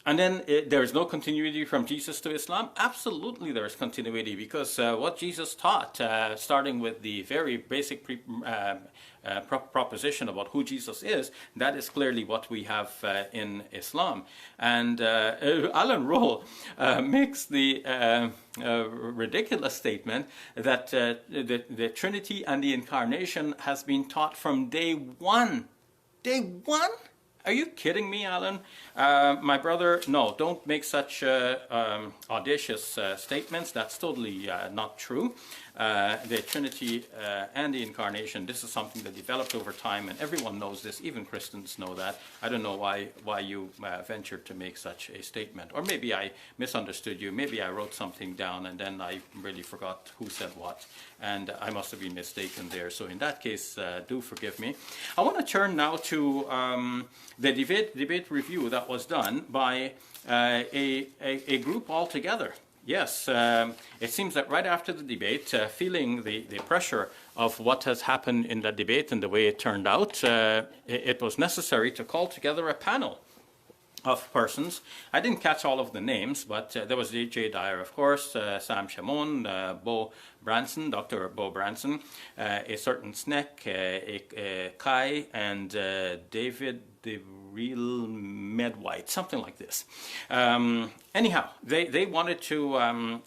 And then there is no continuity from Jesus to Islam. Absolutely, there is continuity because what Jesus taught, starting with the very basic proposition about who Jesus is, that is clearly what we have in Islam. And Alan Roll makes the ridiculous statement that the Trinity and the Incarnation has been taught from day one. Day one? Are you kidding me, Alan? My brother, no, don't make such audacious statements. That's totally not true. The Trinity and the Incarnation, this is something that developed over time, and everyone knows this, even Christians know that. I don't know why you ventured to make such a statement. Or maybe I misunderstood you. Maybe I wrote something down and then I really forgot who said what, and I must have been mistaken there. So in that case, do forgive me. I want to turn now to the debate review that was done by a group altogether. Yes, it seems that right after the debate, feeling the pressure of what has happened in that debate and the way it turned out, it was necessary to call together a panel of persons. I didn't catch all of the names, but there was J. Dyer, of course, Sam Shamoun, Bo Branson, Dr. Bo Branson, a certain Snek, Kai, and David therealmedwhite, something like this. Anyhow, they wanted to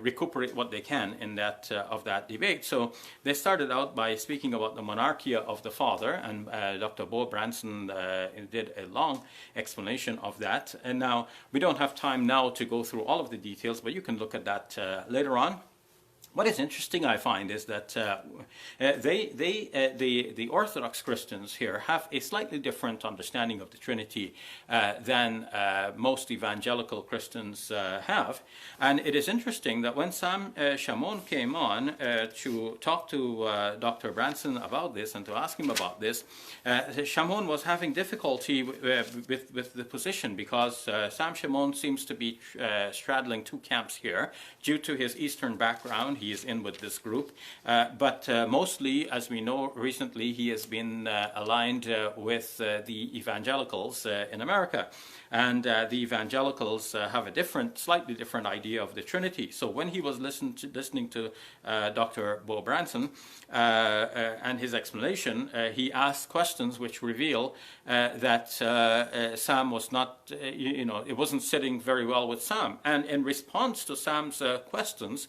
recuperate what they can in that of that debate. So they started out by speaking about the monarchia of the Father, and Dr. Bo Branson did a long explanation of that. And now we don't have time now to go through all of the details, but you can look at that later on. What is interesting, I find, is that the Orthodox Christians here have a slightly different understanding of the Trinity than most evangelical Christians have. And it is interesting that when Sam Shamoun came on to talk to Dr. Branson about this and to ask him about this, Shamoun was having difficulty with the position because Sam Shamoun seems to be straddling two camps here due to his Eastern background. He is in with this group, but mostly, as we know, recently he has been aligned with the evangelicals in America. And the evangelicals have a slightly different idea of the Trinity. So when he was listening to Dr. Bo Branson and his explanation, he asked questions which reveal that Sam was not, it wasn't sitting very well with Sam. And in response to Sam's questions,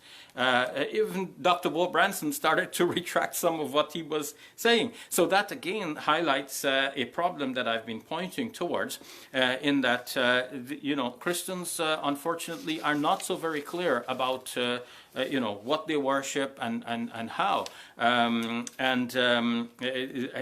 even Dr. Bo Branson started to retract some of what he was saying. So that again highlights a problem that I've been pointing towards in that Christians unfortunately are not so very clear about what they worship and how.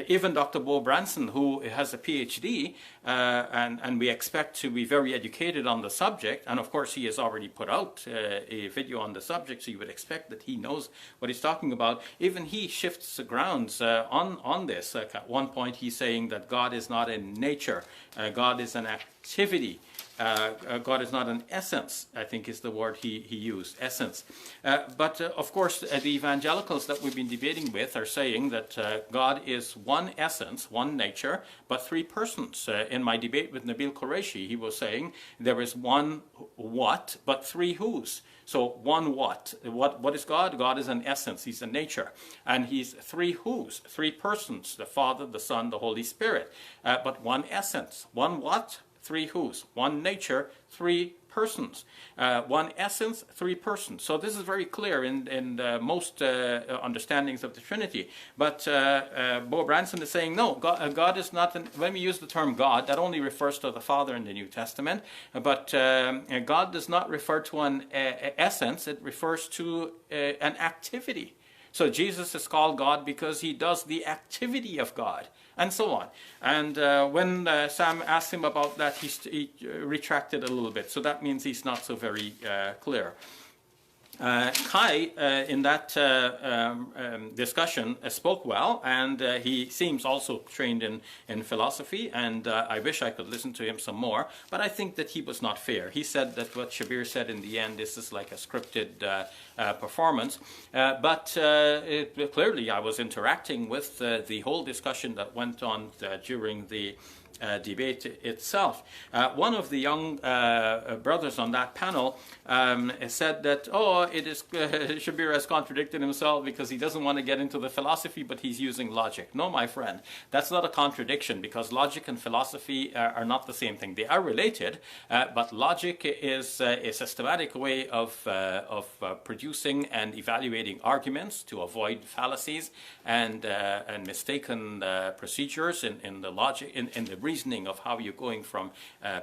Even Dr. Bo Branson, who has a PhD, and we expect to be very educated on the subject, and of course he has already put out a video on the subject, so you would expect that he knows what he's talking about. Even he shifts the grounds on this. At one point he's saying that God is not in nature, God is an activity. God is not an essence, I think is the word he used, essence. But of course, the evangelicals that we've been debating with are saying that God is one essence, one nature, but three persons. In my debate with Nabil Qureshi, he was saying there is one what, but three whos. So one what? What is God? God is an essence. He's a nature. And he's three whos, three persons, the Father, the Son, the Holy Spirit. But one essence. One what? Three whos. One nature, three persons. One essence, three persons. So this is very clear in most understandings of the Trinity. But Bo Branson is saying, no, God is not, when we use the term God, that only refers to the Father in the New Testament. But God does not refer to an essence, it refers to an activity. So Jesus is called God because he does the activity of God, and so on. And when Sam asked him about that, he retracted a little bit. So that means he's not so very clear. Kai, in that discussion, spoke well, and he seems also trained in philosophy, and I wish I could listen to him some more, but I think that he was not fair. He said that what Shabir said in the end, this is like a scripted performance, but clearly I was interacting with the whole discussion that went on during the debate itself. One of the young brothers on that panel said that, oh, it is Shabir has contradicted himself because he doesn't want to get into the philosophy, but he's using logic. No, my friend, that's not a contradiction, because logic and philosophy are not the same thing. They are related, but logic is a systematic way of producing and evaluating arguments to avoid fallacies and mistaken procedures in the logic, in the reasoning of how you're going from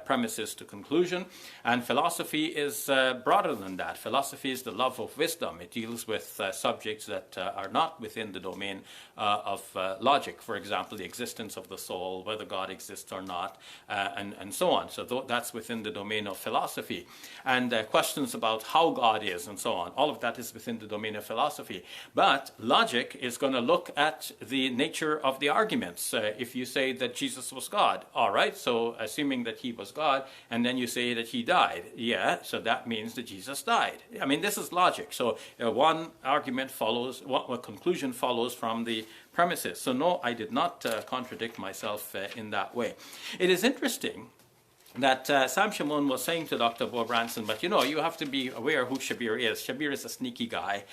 premises to conclusion. And philosophy is broader than that. Philosophy is the love of wisdom. It deals with subjects that are not within the domain of logic. For example, the existence of the soul, whether God exists or not, and so on. So that's within the domain of philosophy. And questions about how God is and so on. All of that is within the domain of philosophy. But logic is going to look at the nature of the arguments. If you say that Jesus was God, all right, so assuming that he was God, and then you say that he died, yeah, so that means that Jesus died. I mean, this is logic. So one argument follows, one conclusion follows from the premises. So no, I did not contradict myself in that way. It is interesting that Sam Shamoun was saying to Dr. Bo Branson, but you know, you have to be aware who Shabir is. Shabir is a sneaky guy.